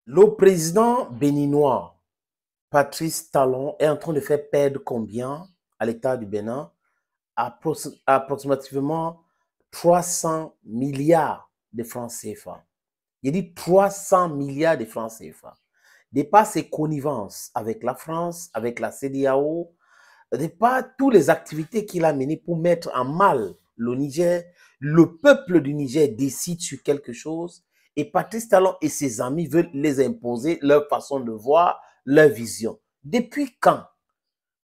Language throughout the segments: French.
Le président béninois, Patrice Talon, est en train de faire perdre combien à l'État du Bénin? Approximativement 300 milliards de francs CFA. Il dit 300 milliards de francs CFA. De par ses connivences avec la France, avec la CEDEAO, de par toutes les activités qu'il a menées pour mettre en mal le Niger, le peuple du Niger décide sur quelque chose et Patrice Talon et ses amis veulent les imposer leur façon de voir, leur vision. Depuis quand?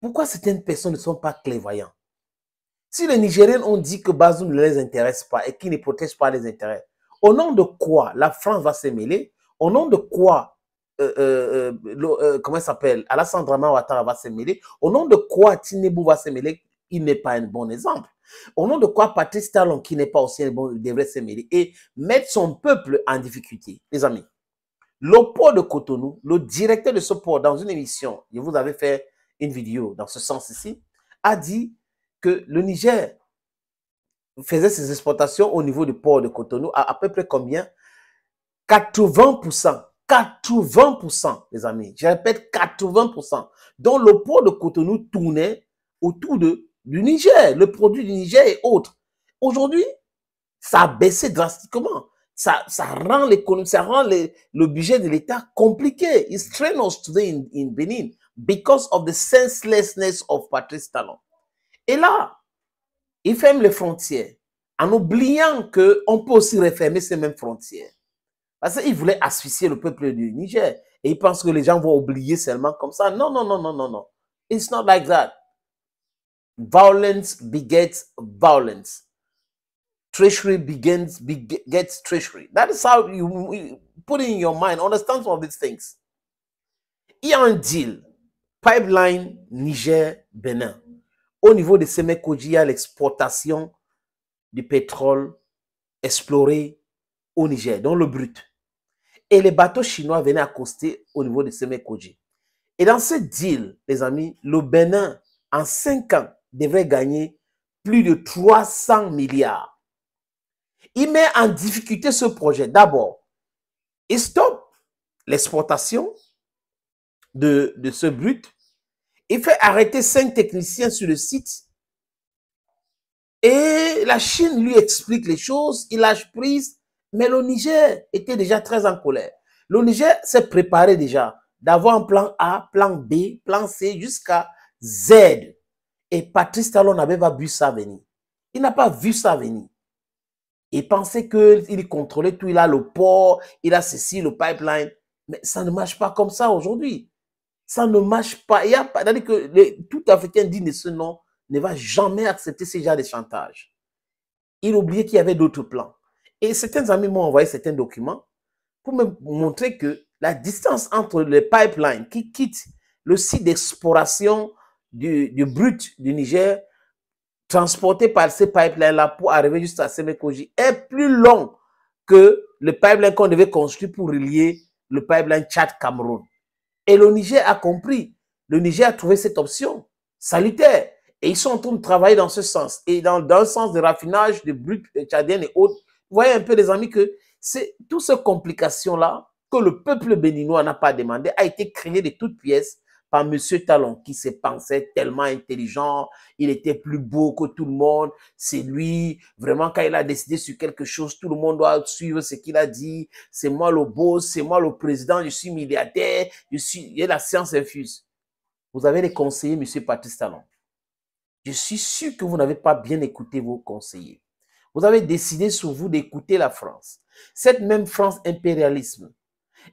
Pourquoi certaines personnes ne sont pas clairvoyantes? Si les Nigériens ont dit que Bazoum ne les intéresse pas et qu'il ne protège pas les intérêts, au nom de quoi la France va se mêler? Au nom de quoi comment il s'appelle, Alassane Dramane Ouattara va se mêler? Au nom de quoi Tinubu va se mêler? Il n'est pas un bon exemple. Au nom de quoi Patrice Talon, qui n'est pas aussi un bon, devrait se mêler et mettre son peuple en difficulté? Les amis, le port de Cotonou, le directeur de ce port, dans une émission, je vous avais fait une vidéo dans ce sens ici, a dit que le Niger faisait ses exportations au niveau du port de Cotonou à peu près combien? 80%. 80%, les amis. Je répète, 80%. Donc, le port de Cotonou tournait autour du Niger, le produit du Niger et autres. Aujourd'hui, ça a baissé drastiquement. Ça rend l'économie, ça rend le budget de l'État compliqué. It's strenuous today in Benin because of the senselessness of Patrice Talon. Et là, il ferme les frontières en oubliant qu'on peut aussi refermer ces mêmes frontières. Parce qu'il voulait asphyxier le peuple du Niger. Et il pense que les gens vont oublier seulement comme ça. Non, non, non, non, non, non. It's not like that. Violence begets violence. Treachery begets treachery. That is how you put it in your mind. Understand some of these things. Il y a un deal. Pipeline Niger-Bénin. Au niveau de Semekoji, il y a l'exportation du pétrole exploré au Niger, dans le brut. Et les bateaux chinois venaient accoster au niveau de Semekoji. Et dans ce deal, les amis, le Bénin, en 5 ans, devrait gagner plus de 300 milliards. Il met en difficulté ce projet. D'abord, il stoppe l'exportation de ce brut. Il fait arrêter 5 techniciens sur le site. Et la Chine lui explique les choses, il lâche prise, mais le Niger était déjà très en colère. Le Niger s'est préparé déjà d'avoir un plan A, plan B, plan C jusqu'à Z. Et Patrice Talon n'avait pas vu ça venir. Il n'a pas vu ça venir. Il pensait qu'il contrôlait tout, il a le port, il a ceci, le pipeline. Mais ça ne marche pas comme ça aujourd'hui. Ça ne marche pas. Il y a pas, c'est-à-dire que tout Africain digne de ce nom ne va jamais accepter ce genre de chantage. Il oubliait qu'il y avait d'autres plans. Et certains amis m'ont envoyé certains documents pour me montrer que la distance entre les pipelines qui quittent le site d'exploration du brut du Niger, transporté par ces pipelines-là pour arriver jusqu'à Semekoji, est plus long que le pipeline qu'on devait construire pour relier le pipeline Tchad-Cameroun. Et le Niger a compris. Le Niger a trouvé cette option salutaire. Et ils sont en train de travailler dans ce sens. Et dans le sens de raffinage de brut tchadien et autres. Vous voyez un peu, les amis, que c'est toutes ces complications-là que le peuple béninois n'a pas demandé, a été créé de toutes pièces par M. Talon, qui se pensait tellement intelligent, il était plus beau que tout le monde, c'est lui, vraiment, quand il a décidé sur quelque chose, tout le monde doit suivre ce qu'il a dit, c'est moi le boss, c'est moi le président, je suis milliardaire, il y a la science infuse. Vous avez les conseillers, M. Patrice Talon. Je suis sûr que vous n'avez pas bien écouté vos conseillers. Vous avez décidé sur vous d'écouter la France. Cette même France impérialiste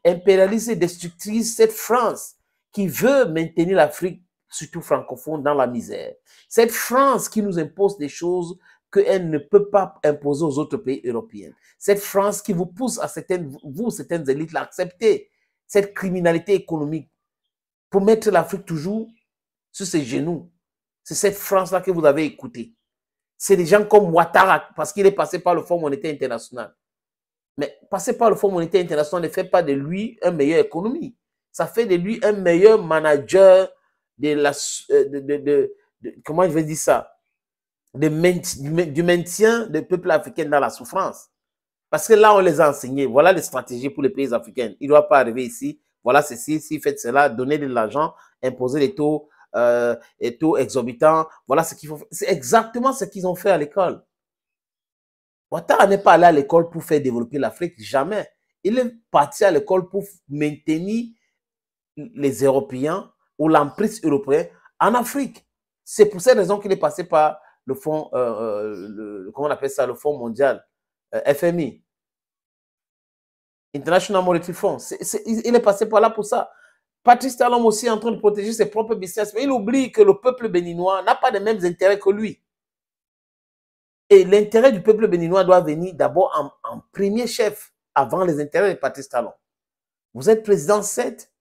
et destructrice, cette France qui veut maintenir l'Afrique, surtout francophone, dans la misère. Cette France qui nous impose des choses qu'elle ne peut pas imposer aux autres pays européens. Cette France qui vous pousse à certaines élites à accepter cette criminalité économique pour mettre l'Afrique toujours sur ses genoux. C'est cette France-là que vous avez écoutée. C'est des gens comme Ouattara, parce qu'il est passé par le Fonds monétaire international. Mais passer par le Fonds monétaire international ne fait pas de lui un meilleur économie. Ça fait de lui un meilleur manager comment je vais dire ça, du maintien des peuples africains dans la souffrance. Parce que là, on les a enseignés. Voilà les stratégies pour les pays africains. Il ne doit pas arriver ici. Voilà ceci, si faites cela, donner de l'argent, imposer les taux exorbitants. Voilà ce qu'il faut faire. C'est exactement ce qu'ils ont fait à l'école. Ouattara n'est pas allé à l'école pour faire développer l'Afrique, jamais. Il est parti à l'école pour maintenir les Européens ou l'emprise européenne en Afrique. C'est pour cette raison qu'il est passé par le fonds, comment on appelle ça, le fonds mondial, FMI, International Monetary Fund. Il est passé par là pour ça. Patrice Talon aussi est en train de protéger ses propres business, mais il oublie que le peuple béninois n'a pas les mêmes intérêts que lui. Et l'intérêt du peuple béninois doit venir d'abord en premier chef, avant les intérêts de Patrice Talon. Vous êtes président, certes,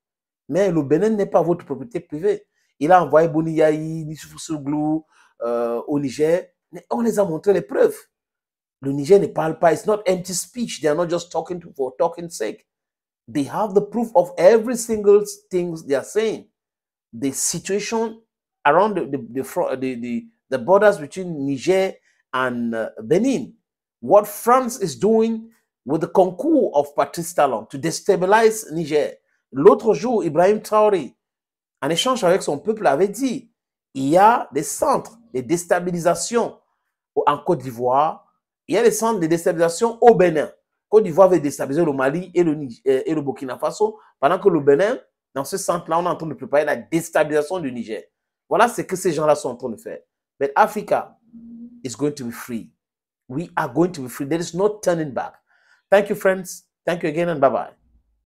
mais le Bénin n'est pas votre propriété privée. Il a envoyé Boni Yayi, Nissoufou Souglou au Niger. Mais on les a montré les preuves. Le Niger ne parle pas. It's not empty speech. They are not just talking for talking's sake. They have the proof of every single thing they are saying. The situation around the borders between Niger and Benin. What France is doing with the concours of Patrice Talon to destabilize Niger. L'autre jour, Ibrahim Traoré, en échange avec son peuple, avait dit il y a des centres de déstabilisation en Côte d'Ivoire, il y a des centres de déstabilisation au Bénin. Côte d'Ivoire veut déstabiliser le Mali et le Burkina Faso, pendant que le Bénin, dans ce centre-là, on est en train de préparer la déstabilisation du Niger. Voilà ce que ces gens-là sont en train de faire. But Africa is going to be free. We are going to be free. There is no turning back. Thank you, friends. Thank you again, and bye-bye.